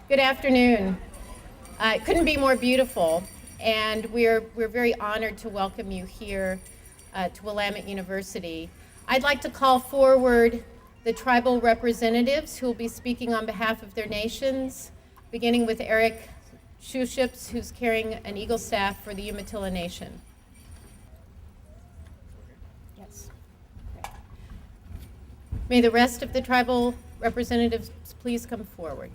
Good afternoon. It couldn't be more beautiful, and we're very honored to welcome you here to Willamette University. I'd like to call forward the tribal representatives who will be speaking on behalf of their nations, beginning with Eric Shuships, who's carrying an eagle staff for the Umatilla Nation. Yes. Okay. May the rest of the tribal representatives please come forward.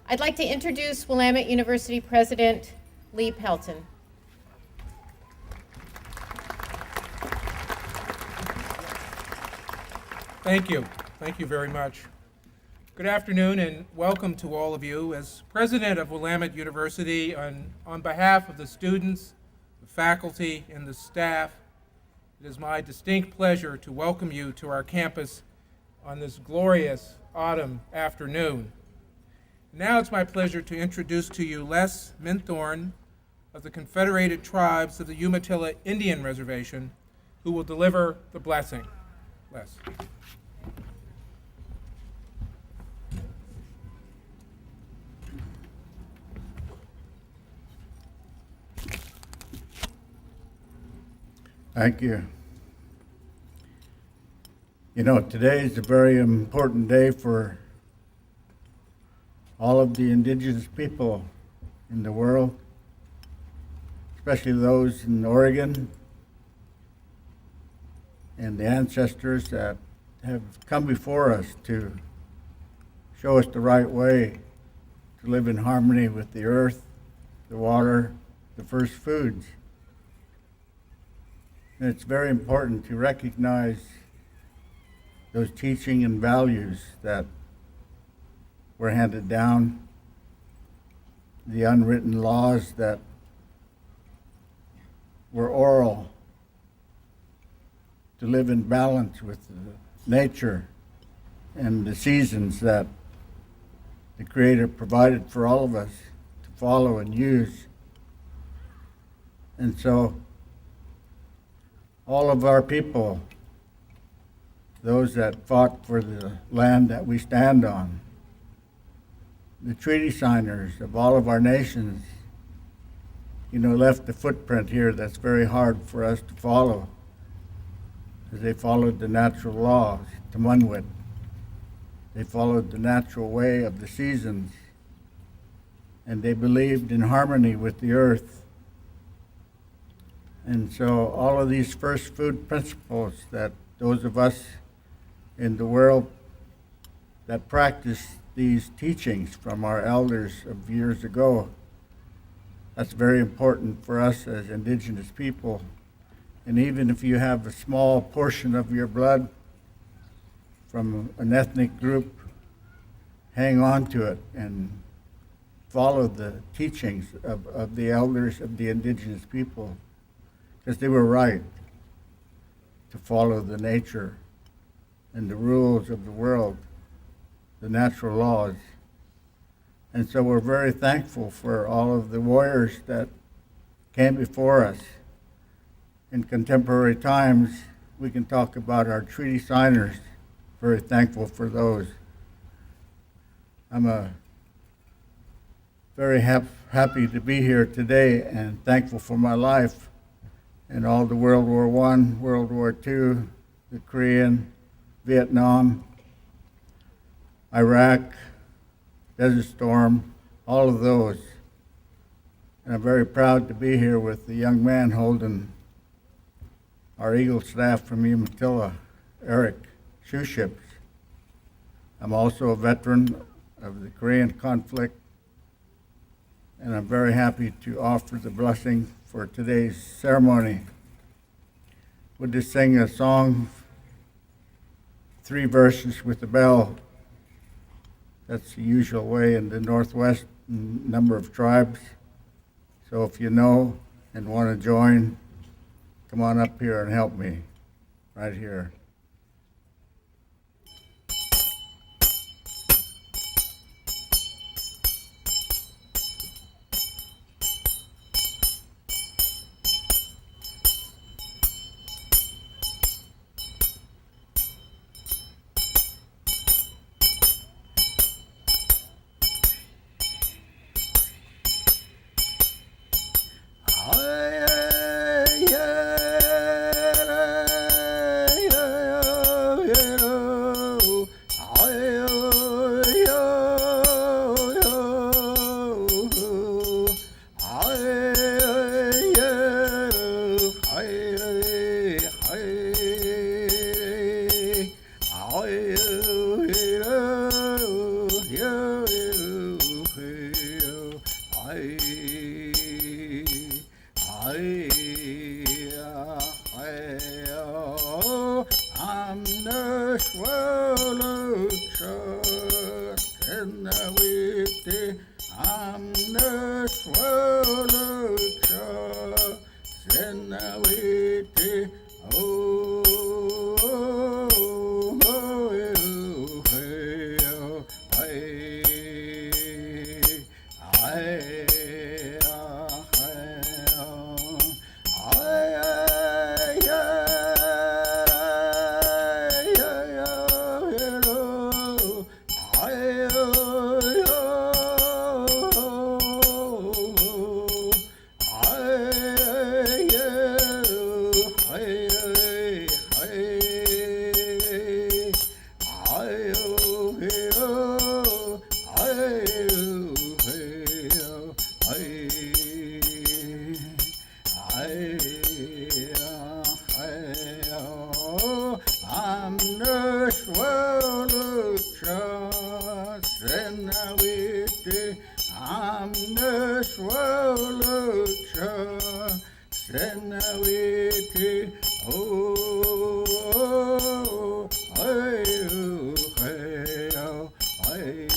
I'd like to introduce Willamette University President Lee Pelton. Thank you. Thank you very much. Good afternoon and welcome to all of you. As president of Willamette University, on behalf of the students, the faculty, and the staff, it is my distinct pleasure to welcome you to our campus on this glorious autumn afternoon. Now it's my pleasure to introduce to you Les Minthorn of the Confederated Tribes of the Umatilla Indian Reservation, who will deliver the blessing. Les. Thank you. You know, today is a very important day for all of the indigenous people in the world, especially those in Oregon and the ancestors that have come before us to show us the right way to live in harmony with the earth, the water, the first foods. And it's very important to recognize those teaching and values that were handed down, the unwritten laws that were oral, to live in balance with nature and the seasons that the Creator provided for all of us to follow and use. And so all of our people, those that fought for the land that we stand on, the treaty signers of all of our nations, left a footprint here that's very hard for us to follow, as they followed the natural laws, Tamunwit. They followed the natural way of the seasons, and they believed in harmony with the earth. And so all of these first food principles that those of us in the world that practice these teachings from our elders of years ago, that's very important for us as indigenous people. And even if you have a small portion of your blood from an ethnic group, hang on to it and follow the teachings of the elders of the indigenous people, because they were right to follow the nature and the rules of the world, the natural laws. And so we're very thankful for all of the warriors that came before us. In contemporary times, we can talk about our treaty signers, very thankful for those. I'm very happy to be here today and thankful for my life and all the World War I, World War II, the Korean, Vietnam, Iraq, Desert Storm, all of those. And I'm very proud to be here with the young man holding our Eagle staff from Umatilla, Eric Shoeships. I'm also a veteran of the Korean conflict, and I'm very happy to offer the blessing for today's ceremony. We'll just sing a song, 3 verses with the bell. That's the usual way in the Northwest number of tribes. So if you know and want to join, come on up here and help me right here. I'm the swallow trust in the witty. I'm the swallow trust in the witty. Oh, oh, oh, oh, hey, oh, hey, hey, oh, hey, oh. I'm the swallow trust in the witty. I'm the swallow trust in the witty. Oh, oh, hey, oh, hey, oh, hey,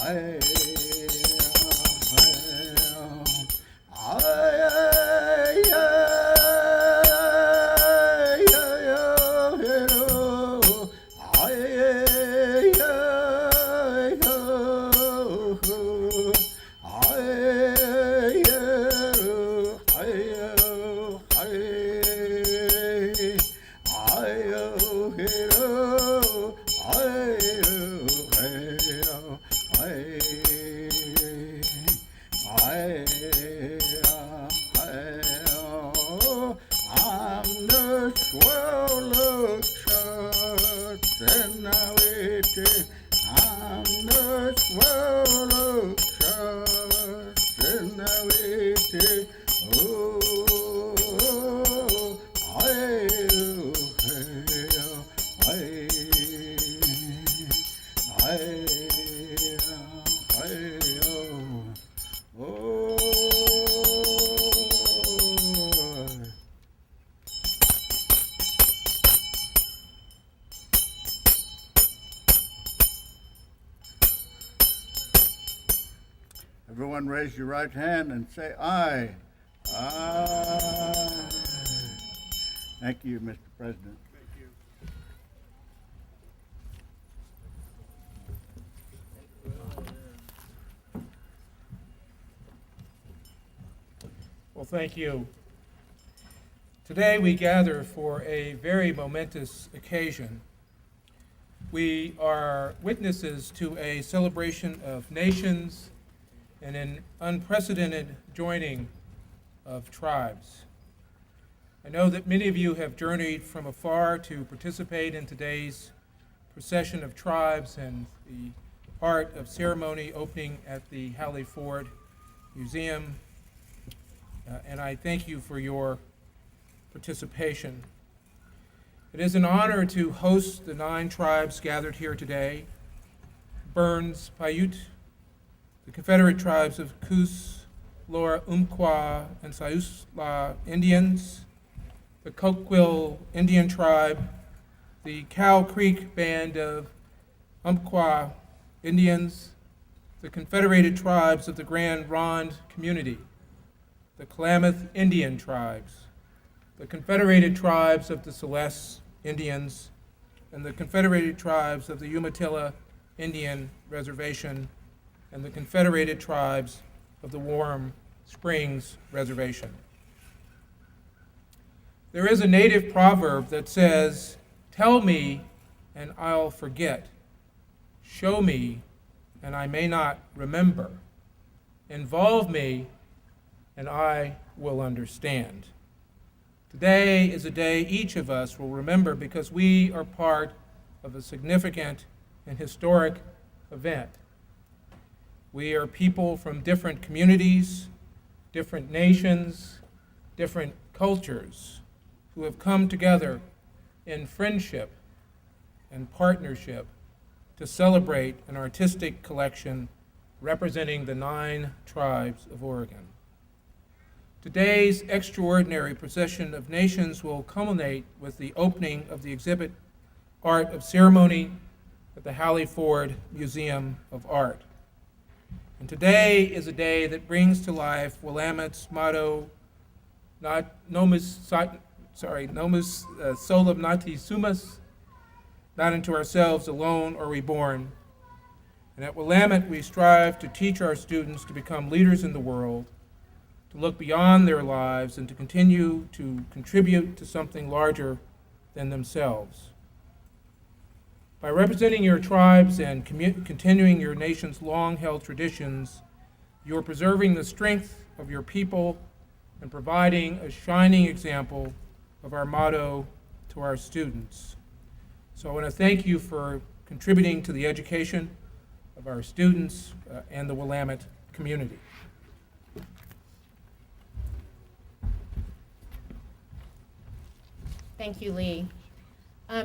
hey, I'm the swallow trust in the witty. I'm the swallow trust in the witty. Oh, hey, hey, hey, hey, oh. Everyone raise your right hand and say aye. Aye. Thank you, Mr. President. Thank you. Well, thank you. Today we gather for a very momentous occasion. We are witnesses to a celebration of nations and an unprecedented joining of tribes. I know that many of you have journeyed from afar to participate in today's procession of tribes and the part of ceremony opening at the Hallie Museum. And I thank you for your participation. It is an honor to host the 9 tribes gathered here today: Burns, Paiute, the Confederate tribes of Coos, Lower Umpqua, and Siuslaw Indians, the Coquille Indian tribe, the Cow Creek Band of Umpqua Indians, the Confederated tribes of the Grand Ronde community, the Klamath Indian tribes, the Confederated tribes of the Celeste Indians, and the Confederated tribes of the Umatilla Indian Reservation, and the Confederated tribes of the Warm Springs Reservation. There is a native proverb that says, "Tell me and I'll forget. Show me and I may not remember. Involve me and I will understand." Today is a day each of us will remember because we are part of a significant and historic event. We are people from different communities, different nations, different cultures who have come together in friendship and partnership to celebrate an artistic collection representing the 9 tribes of Oregon. Today's extraordinary procession of nations will culminate with the opening of the exhibit Art of Ceremony at the Hallie Ford Museum of Art. And today is a day that brings to life Willamette's motto, Nomus solum nati sumus, not unto ourselves alone are we born. And at Willamette we strive to teach our students to become leaders in the world, to look beyond their lives and to continue to contribute to something larger than themselves. By representing your tribes and continuing your nation's long-held traditions, you are preserving the strength of your people and providing a shining example of our motto to our students. So I want to thank you for contributing to the education of our students and the Willamette community. Thank you, Lee.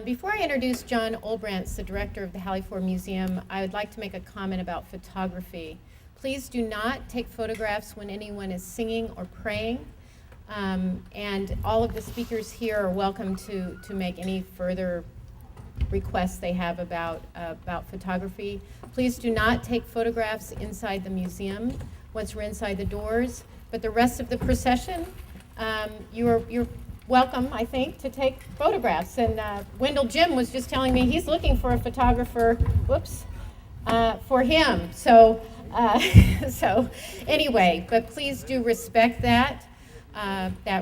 Before I introduce John Olbrantz, the director of the Hallie Ford Museum, I would like to make a comment about photography. Please do not take photographs when anyone is singing or praying. And all of the speakers here are welcome to make any further requests they have about photography. Please do not take photographs inside the museum once we're inside the doors. But the rest of the procession, you're welcome, I think, to take photographs. And Wendell Jim was just telling me he's looking for a photographer, for him. So, so anyway, but please do respect that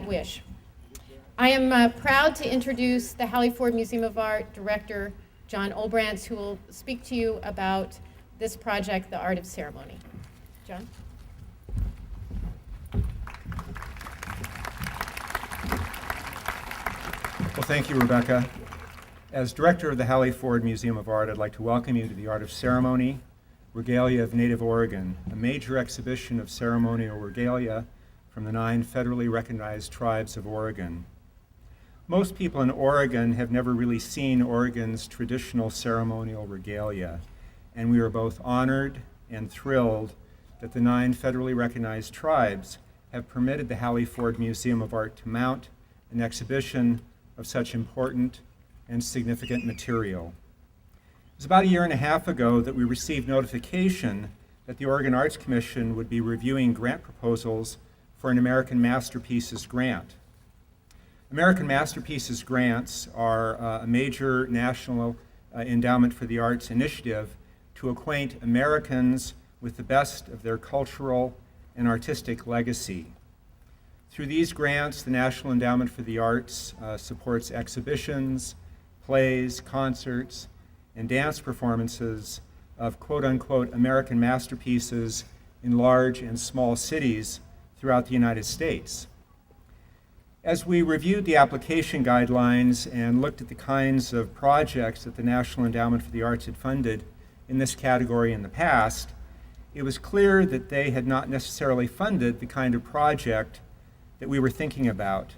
wish. I am proud to introduce the Hallie Ford Museum of Art Director, John Olbrantz, who will speak to you about this project, The Art of Ceremony. John? Well, thank you, Rebecca. As director of the Hallie Ford Museum of Art, I'd like to welcome you to the Art of Ceremony, Regalia of Native Oregon, a major exhibition of ceremonial regalia from the 9 federally recognized tribes of Oregon. Most people in Oregon have never really seen Oregon's traditional ceremonial regalia, and we are both honored and thrilled that the 9 federally recognized tribes have permitted the Hallie Ford Museum of Art to mount an exhibition of such important and significant material. It was about a year and a half ago that we received notification that the Oregon Arts Commission would be reviewing grant proposals for an American Masterpieces grant. American Masterpieces grants are a major national endowment for the arts initiative to acquaint Americans with the best of their cultural and artistic legacy. Through these grants, the National Endowment for the Arts supports exhibitions, plays, concerts, and dance performances of quote-unquote American masterpieces in large and small cities throughout the United States. As we reviewed the application guidelines and looked at the kinds of projects that the National Endowment for the Arts had funded in this category in the past, it was clear that they had not necessarily funded the kind of project that we were thinking about.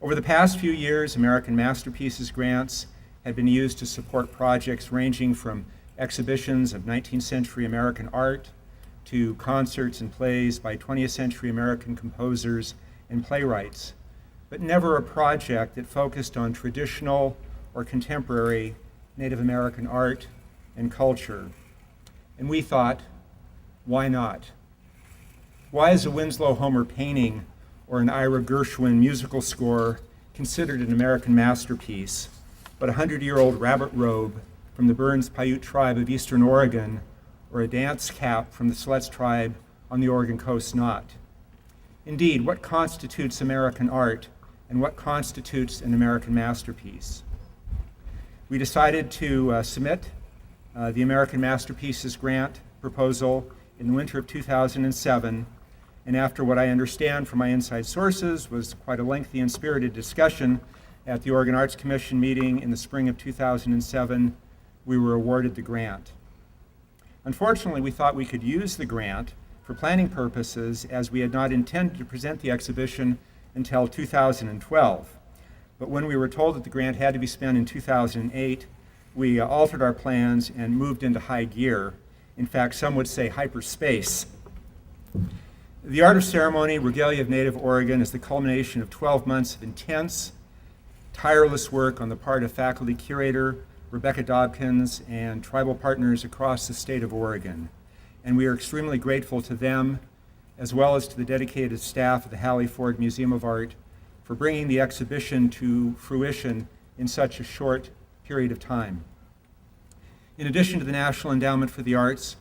Over the past few years, American Masterpieces grants have been used to support projects ranging from exhibitions of 19th century American art to concerts and plays by 20th century American composers and playwrights, but never a project that focused on traditional or contemporary Native American art and culture. And we thought, why not? Why is a Winslow Homer painting or an Ira Gershwin musical score considered an American masterpiece, but a 100-year-old rabbit robe from the Burns-Paiute tribe of Eastern Oregon or a dance cap from the Siletz tribe on the Oregon coast not? Indeed, what constitutes American art and what constitutes an American masterpiece? We decided to submit the American Masterpieces grant proposal in the winter of 2007, and after what I understand from my inside sources was quite a lengthy and spirited discussion at the Oregon Arts Commission meeting in the spring of 2007, we were awarded the grant. Unfortunately, we thought we could use the grant for planning purposes as we had not intended to present the exhibition until 2012. But when we were told that the grant had to be spent in 2008, we altered our plans and moved into high gear. In fact, some would say hyperspace. The Art of Ceremony, Regalia of Native Oregon, is the culmination of 12 months of intense, tireless work on the part of faculty curator Rebecca Dobkins and tribal partners across the state of Oregon. And we are extremely grateful to them, as well as to the dedicated staff of the Hallie Ford Museum of Art, for bringing the exhibition to fruition in such a short period of time. In addition to the National Endowment for the Arts,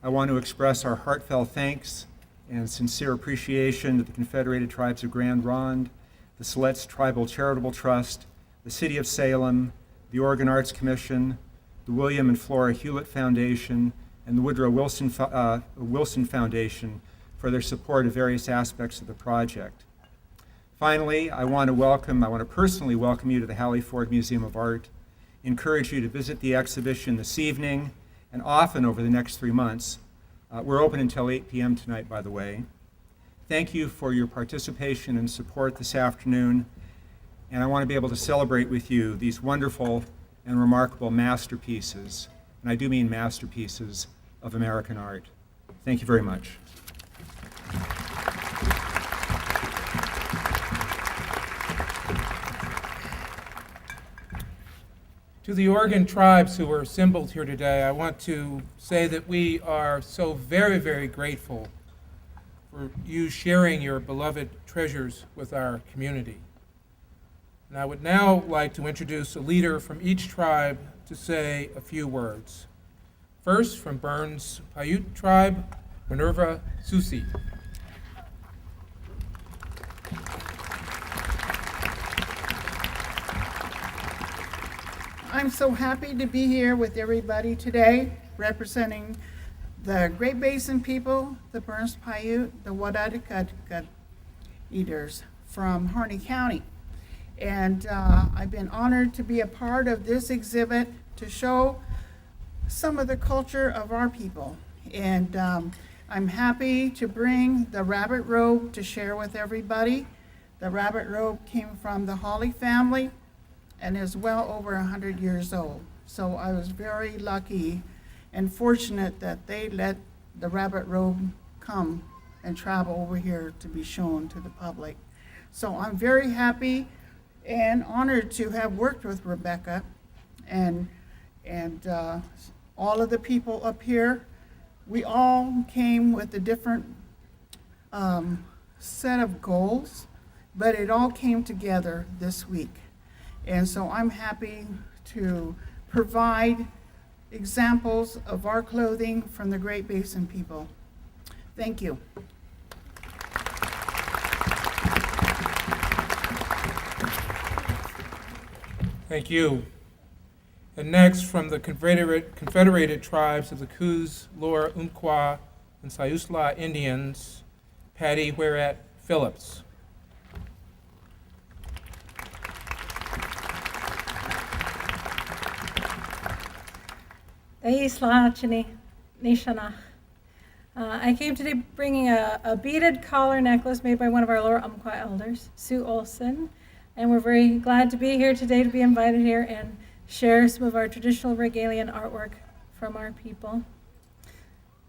I want to express our heartfelt thanks and sincere appreciation to the Confederated Tribes of Grand Ronde, the Siletz Tribal Charitable Trust, the City of Salem, the Oregon Arts Commission, the William and Flora Hewlett Foundation, and the Woodrow Wilson Foundation for their support of various aspects of the project. Finally, I want to personally welcome you to the Hallie Ford Museum of Art, encourage you to visit the exhibition this evening and often over the next 3 months. We're open until 8 p.m. tonight, by the way. Thank you for your participation and support this afternoon, and I want to be able to celebrate with you these wonderful and remarkable masterpieces, and I do mean masterpieces, of American art. Thank you very much. To the Oregon tribes who are assembled here today, I want to say that we are so very, very grateful for you sharing your beloved treasures with our community. And I would now like to introduce a leader from each tribe to say a few words. First, from Burns Paiute tribe, Minerva Susi. I'm so happy to be here with everybody today, representing the Great Basin people, the Burns Paiute, the Wadadikadkad Eaters from Harney County. And I've been honored to be a part of this exhibit to show some of the culture of our people. And I'm happy to bring the rabbit robe to share with everybody. The rabbit robe came from the Hallie family and is well over 100 years old. So I was very lucky and fortunate that they let the rabbit robe come and travel over here to be shown to the public. So I'm very happy and honored to have worked with Rebecca and all of the people up here. We all came with a different set of goals, but it all came together this week. And so I'm happy to provide examples of our clothing from the Great Basin people. Thank you. Thank you. And next, from the Confederated Tribes of the Coos, Lower Umpqua, and Siuslaw Indians, Patty Whereat Phillips. I came today bringing a beaded collar necklace made by one of our Lower Umpqua elders, Sue Olson, and we're very glad to be here today, to be invited here and share some of our traditional regalia and artwork from our people.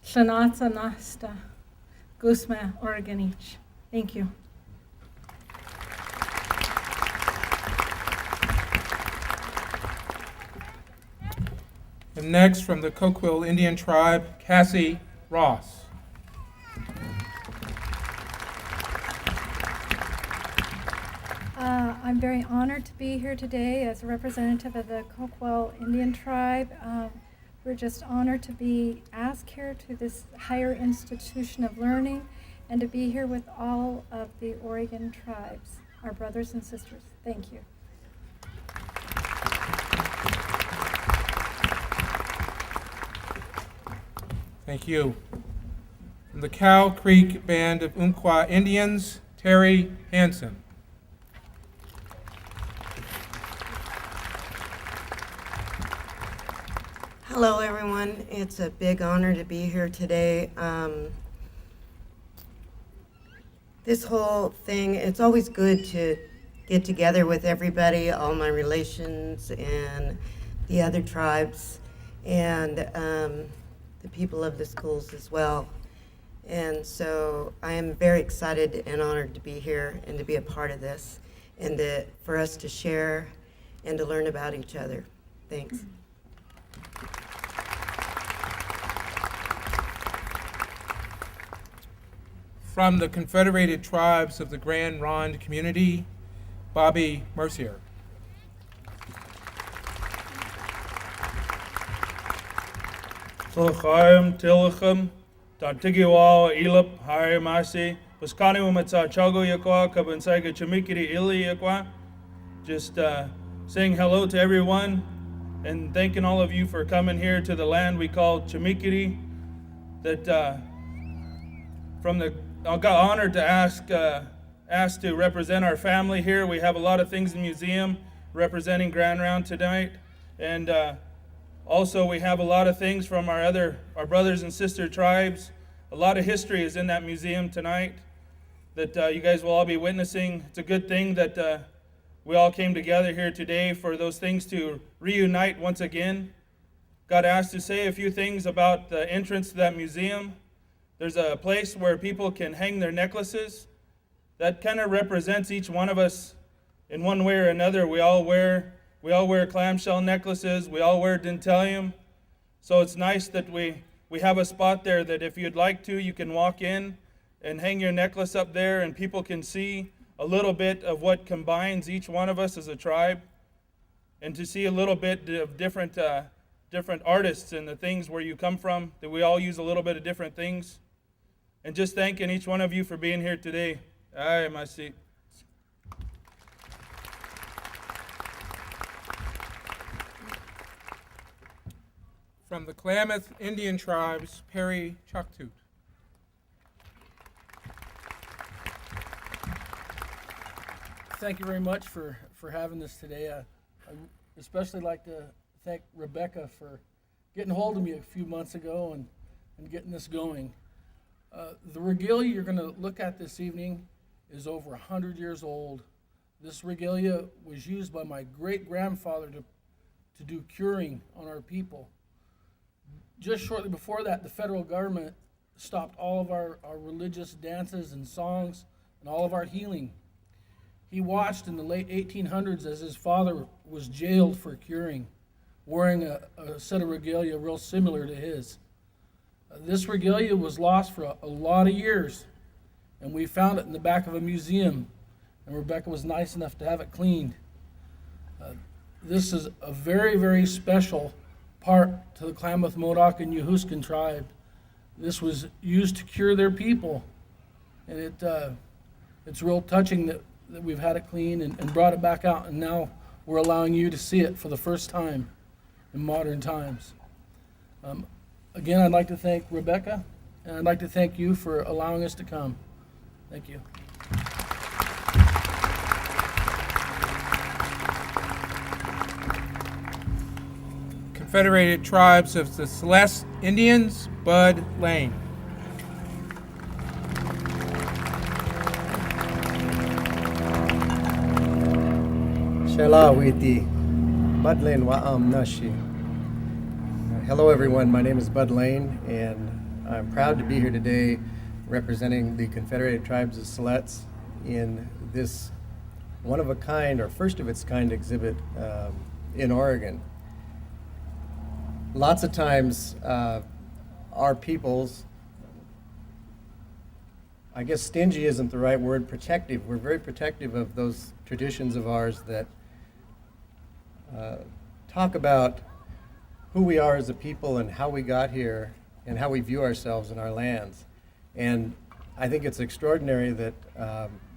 Shanata Nasta, Gusma Oregonich. Thank you. And next, from the Coquille Indian tribe, Cassie Ross. I'm very honored to be here today as a representative of the Coquille Indian tribe. We're just honored to be asked here to this higher institution of learning and to be here with all of the Oregon tribes, our brothers and sisters. Thank you. Thank you. From the Cow Creek Band of Umpqua Indians, Terry Hansen. Hello, everyone. It's a big honor to be here today. This whole thing, it's always good to get together with everybody, all my relations and the other tribes, and the people of the schools as well. And so I am very excited and honored to be here and to be a part of this, and for us to share and to learn about each other. Thanks. From the Confederated Tribes of the Grand Ronde Community, Bobby Mercier. Tlachayim, Tilachim, Tartigiwa, Elip, Harimasi, Paskani Umatsa Chago Yakwa, Kabansaiga Chamikiri Ili Yakwa. Just saying hello to everyone and thanking all of you for coming here to the land we call Chamikiri. That I got honored to asked to represent our family here. We have a lot of things in the museum representing Grand Round tonight, and also we have a lot of things from our brothers and sister tribes. A lot of history is in that museum tonight that you guys will all be witnessing. It's a good thing that we all came together here today for those things to reunite once again. Got asked to say a few things about the entrance to that museum. There's a place where people can hang their necklaces. That kind of represents each one of us in one way or another. We all wear clamshell necklaces. We all wear dentalium. So it's nice that we have a spot there that if you'd like to, you can walk in and hang your necklace up there, and people can see a little bit of what combines each one of us as a tribe, and to see a little bit of different artists and the things where you come from, that we all use a little bit of different things. And just thanking each one of you for being here today. Aye, my seat. From the Klamath Indian tribes, Perry Chuktoot. Thank you very much for having this today. I especially like to thank Rebecca for getting hold of me a few months ago and getting this going. The regalia you're going to look at this evening is over 100 years old. This regalia was used by my great-grandfather to do curing on our people. Just shortly before that, the federal government stopped all of our religious dances and songs and all of our healing. He watched in the late 1800s as his father was jailed for curing, wearing a set of regalia real similar to his. This regalia was lost for a lot of years, and we found it in the back of a museum, and Rebecca was nice enough to have it cleaned. This is a very, very special part to the Klamath, Modoc, and Yehuskan tribe. This was used to cure their people, and it's real touching that we've had it clean and brought it back out, and now we're allowing you to see it for the first time in modern times. Again, I'd like to thank Rebecca, and I'd like to thank you for allowing us to come. Thank you. Confederated Tribes of the Celeste Indians, Bud Lane. Shela Witi, Bud Wa'am Nashi. Hello everyone, my name is Bud Lane and I'm proud to be here today representing the Confederated Tribes of Siletz in this one-of-a-kind or first-of-its-kind exhibit in Oregon. Lots of times our peoples, I guess stingy isn't the right word, protective. We're very protective of those traditions of ours that talk about who we are as a people and how we got here and how we view ourselves and our lands. And I think it's extraordinary that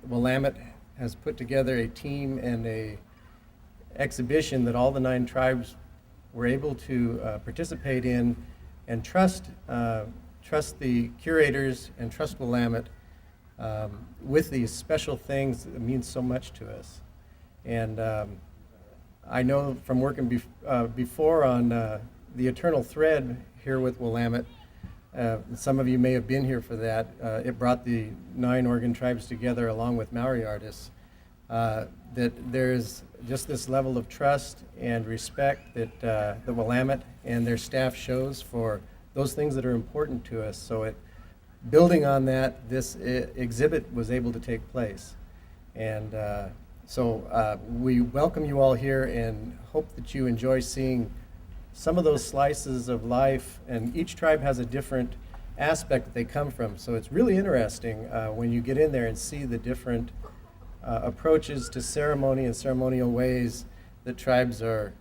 Willamette has put together a team and a exhibition that all the 9 tribes were able to participate in and trust the curators and trust Willamette with these special things that mean so much to us. And I know from working before on the Eternal Thread here with Willamette, some of you may have been here for that. It brought the 9 Oregon tribes together along with Maori artists. That there's just this level of trust and respect that the Willamette and their staff shows for those things that are important to us. So building on that, this exhibit was able to take place. And so we welcome you all here and hope that you enjoy seeing some of those slices of life, and each tribe has a different aspect that they come from. So it's really interesting when you get in there and see the different approaches to ceremony and ceremonial ways that tribes are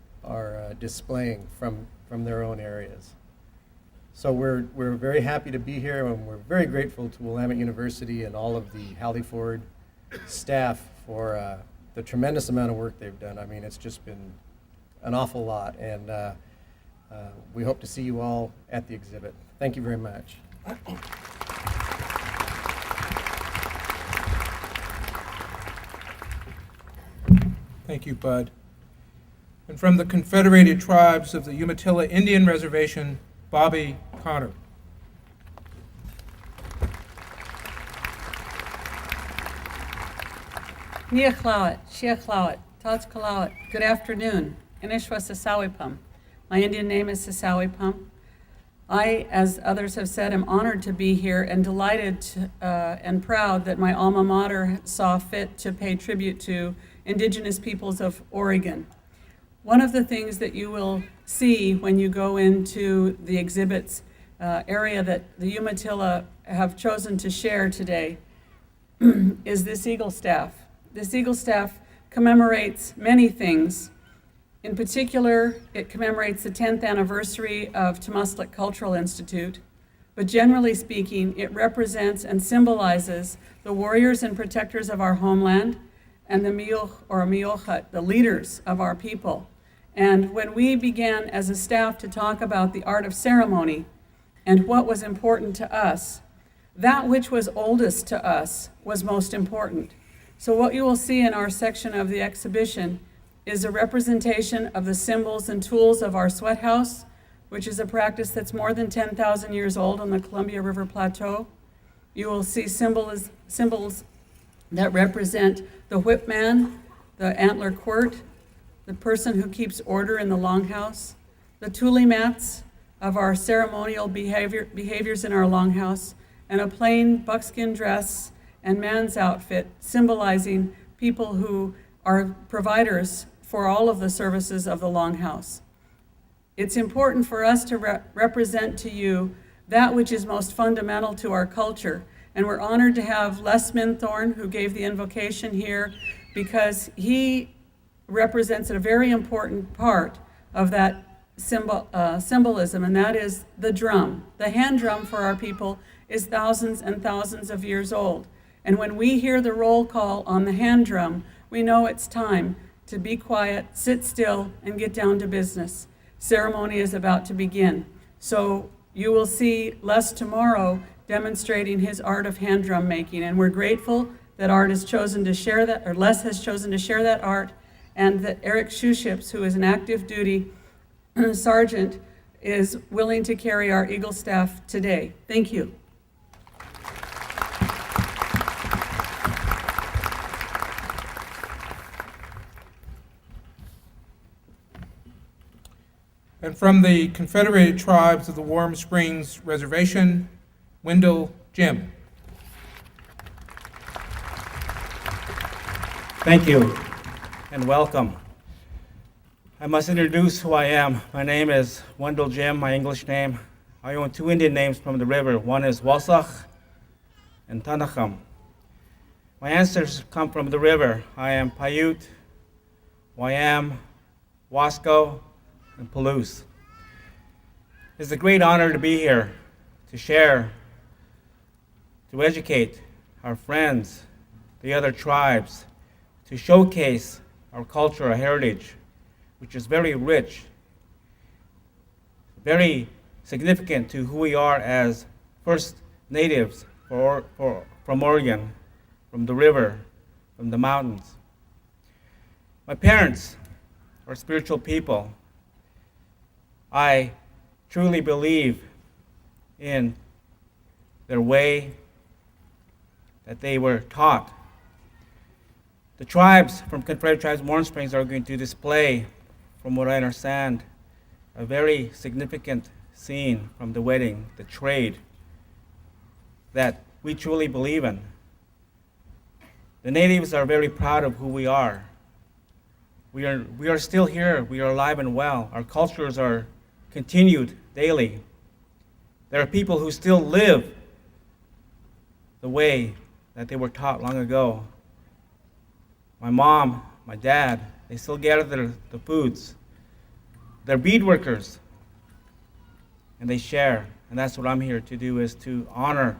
displaying from their own areas. So we're very happy to be here, and we're very grateful to Willamette University and all of the Hallie Ford staff for the tremendous amount of work they've done. I mean, it's just been an awful lot, and we hope to see you all at the exhibit. Thank you very much. Thank you, Bud. And from the Confederated Tribes of the Umatilla Indian Reservation, Bobby Connor. Niachlawit, Shiachlawit, Tazkalawit. Good afternoon. Inishwa Sasawipum. My Indian name is Sasawipum. I, as others have said, am honored to be here and delighted and proud that my alma mater saw fit to pay tribute to Indigenous peoples of Oregon. One of the things that you will see when you go into the exhibits area that the Umatilla have chosen to share today is this eagle staff. This eagle staff commemorates many things. In particular, it commemorates the 10th anniversary of Tumustlik Cultural Institute, but generally speaking, it represents and symbolizes the warriors and protectors of our homeland and the mioch or miochat, the leaders of our people. And when we began as a staff to talk about the art of ceremony and what was important to us, that which was oldest to us was most important. So what you will see in our section of the exhibition is a representation of the symbols and tools of our sweat house, which is a practice that's more than 10,000 years old on the Columbia River Plateau. You will see symbols that represent the whip man, the antler quirt, the person who keeps order in the longhouse, the tule mats of our ceremonial behaviors in our longhouse, and a plain buckskin dress and man's outfit symbolizing people who are providers for all of the services of the longhouse. It's important for us to represent to you that which is most fundamental to our culture. And we're honored to have Les Minthorn, who gave the invocation here, because he represents a very important part of that symbolism, and that is the drum. The hand drum for our people is thousands and thousands of years old. And when we hear the roll call on the hand drum, we know it's time to be quiet, sit still, and get down to business. Ceremony is about to begin. So you will see Les tomorrow demonstrating his art of hand drum making, and we're grateful that Art has chosen to share that, or Les has chosen to share that art, and that Eric Shuships, who is an active duty sergeant, is willing to carry our Eagle staff today. Thank you. And from the Confederated Tribes of the Warm Springs Reservation, Wendell Jim. Thank you and welcome. I must introduce who I am. My name is Wendell Jim, my English name. I own two Indian names from the river. One is Wasach and Tanacham. My ancestors come from the river. I am Paiute, Wayam, Wasco, and Palouse. It's a great honor to be here, to share, to educate our friends, the other tribes, to showcase our culture, our heritage, which is very rich, very significant to who we are as First Natives from Oregon, from the river, from the mountains. My parents are spiritual people. I truly believe in their way that they were taught. The tribes from Confederate Tribes of Warm Springs are going to display, from what I understand, a very significant scene from the wedding, the trade, that we truly believe in. The natives are very proud of who we are. We are still here. We are alive and well. Our cultures are continued daily. There are people who still live the way that they were taught long ago. My mom, my dad, they still gather the foods. They're bead workers, and they share. And that's what I'm here to do, is to honor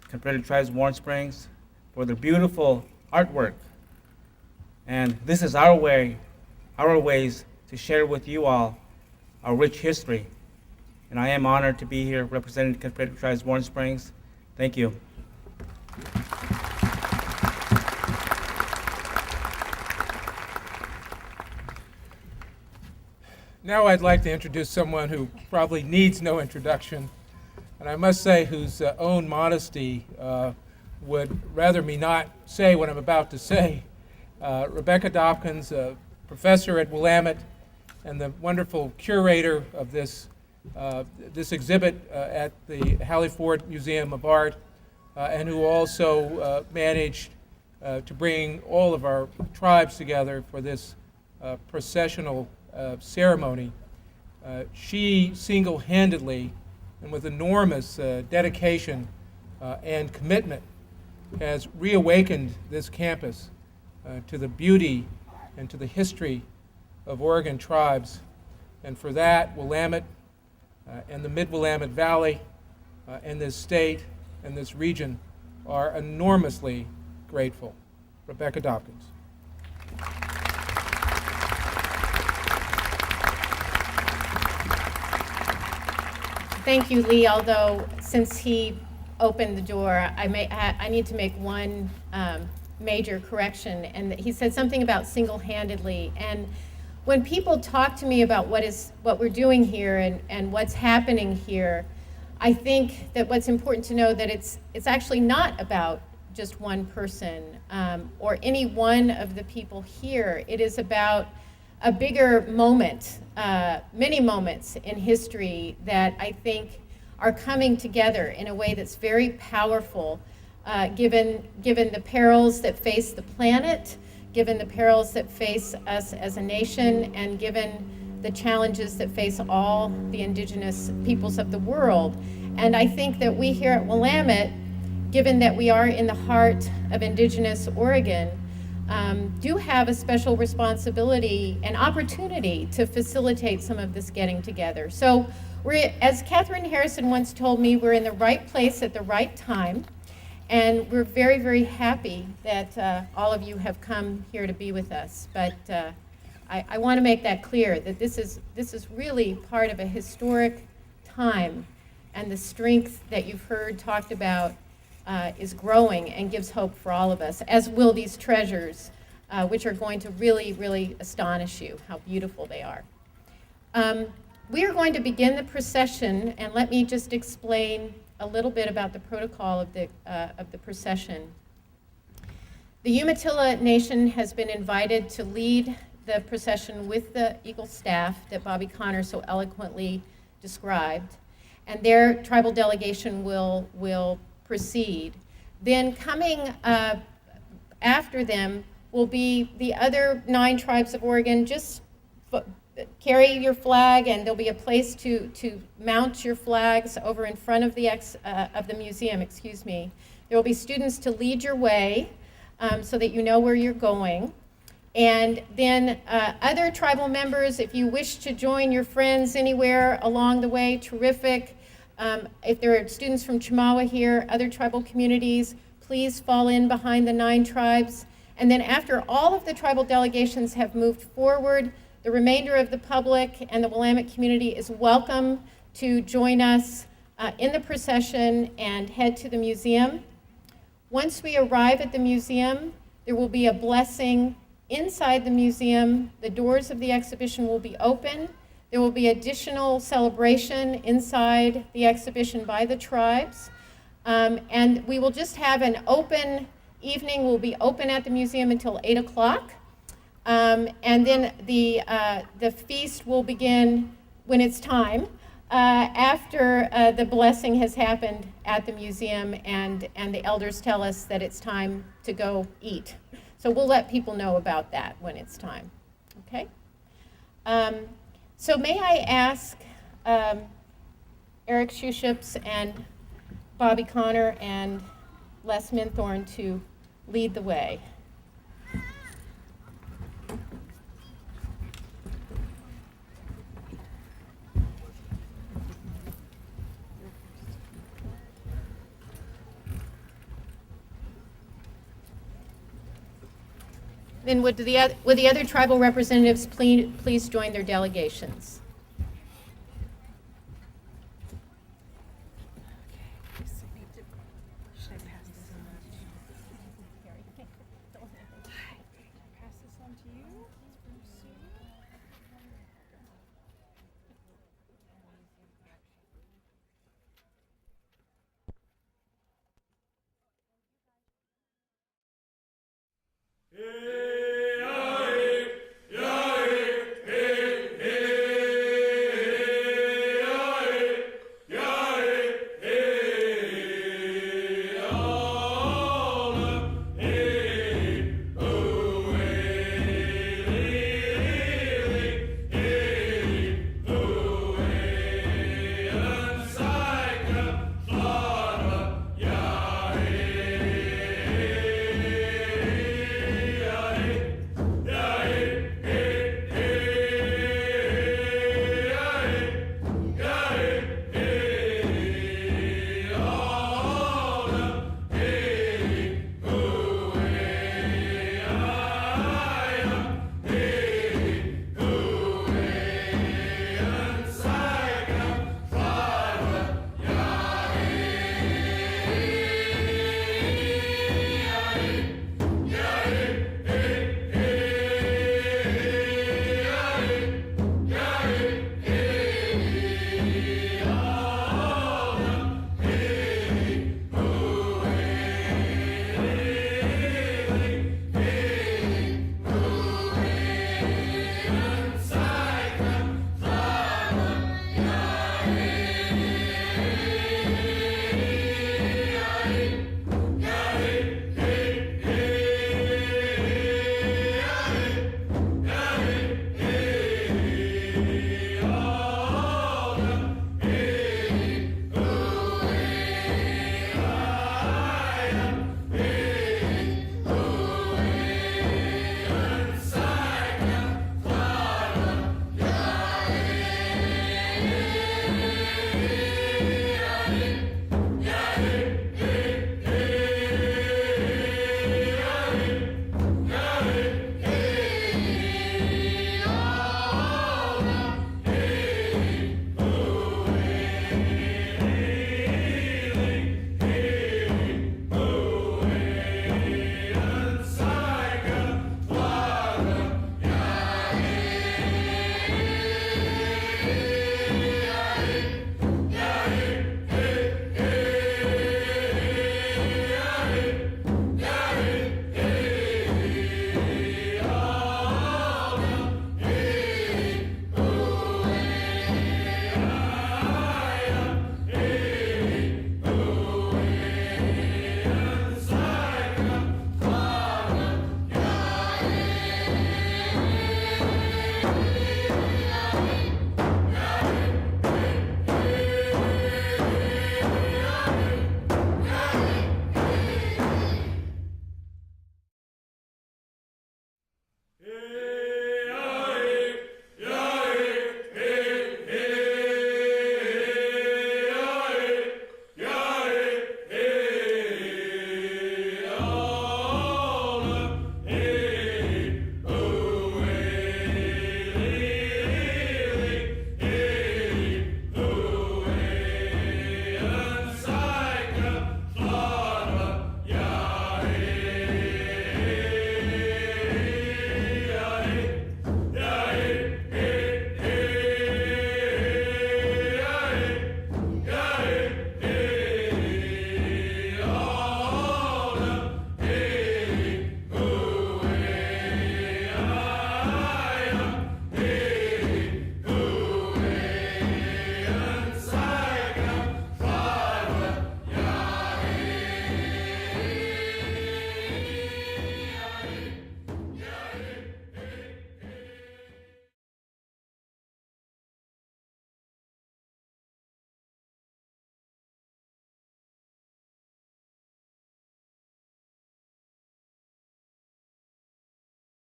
Confederate Tribes of Warm Springs for their beautiful artwork. And this is our way, our ways to share with you all our rich history. And I am honored to be here representing Confederate Tribes of Warm Springs. Thank you. Now I'd like to introduce someone who probably needs no introduction, and I must say whose own modesty would rather me not say what I'm about to say. Rebecca Dopkins, a professor at Willamette and the wonderful curator of this exhibit at the Hallie Ford Museum of Art, and who also managed to bring all of our tribes together for this processional ceremony. She single-handedly and with enormous dedication and commitment has reawakened this campus to the beauty and to the history of Oregon tribes. And for that, Willamette and the Mid-Willamette Valley and this state and this region are enormously grateful. Rebecca Dopkins. Thank you, Lee, although since he opened the door, I need to make one major correction. And he said something about single-handedly. And when people talk to me about what we're doing here and what's happening here, I think that what's important to know that it's actually not about just one person or any one of the people here. It is about a bigger moment, many moments in history that I think are coming together in a way that's very powerful, given the perils that face the planet, given the perils that face us as a nation, and given the challenges that face all the indigenous peoples of the world. And I think that we here at Willamette, given that we are in the heart of indigenous Oregon, do have a special responsibility and opportunity to facilitate some of this getting together. So as Catherine Harrison once told me, we're in the right place at the right time, and we're very, very happy that all of you have come here to be with us. But I want to make that clear, that this is really part of a historic time, and the strength that you've heard talked about is growing and gives hope for all of us, as will these treasures, which are going to really, really astonish you, how beautiful they are. We are going to begin the procession, and let me just explain a little bit about the protocol of the procession. The Umatilla Nation has been invited to lead the procession with the Eagle staff that Bobby Connor so eloquently described, and their tribal delegation will proceed. Then coming after them will be the other 9 tribes of Oregon. Just carry your flag, and there'll be a place to mount your flags over in front of the museum. Excuse me. There will be students to lead your way so that you know where you're going. And then other tribal members, if you wish to join your friends anywhere along the way, terrific. If there are students from Chemawa here, other tribal communities, please fall in behind the 9 tribes. And then after all of the tribal delegations have moved forward, the remainder of the public and the Willamette community is welcome to join us in the procession and head to the museum. Once we arrive at the museum, there will be a blessing inside the museum. The doors of the exhibition will be open. There will be additional celebration inside the exhibition by the tribes. And we will just have an open evening. We'll be open at the museum until 8 o'clock. And then the feast will begin when it's time, after the blessing has happened at the museum and the elders tell us that it's time to go eat. So we'll let people know about that when it's time, okay? So may I ask Eric Shuships and Bobby Connor and Les Minthorn to lead the way. Then would the other tribal representatives please join their delegations?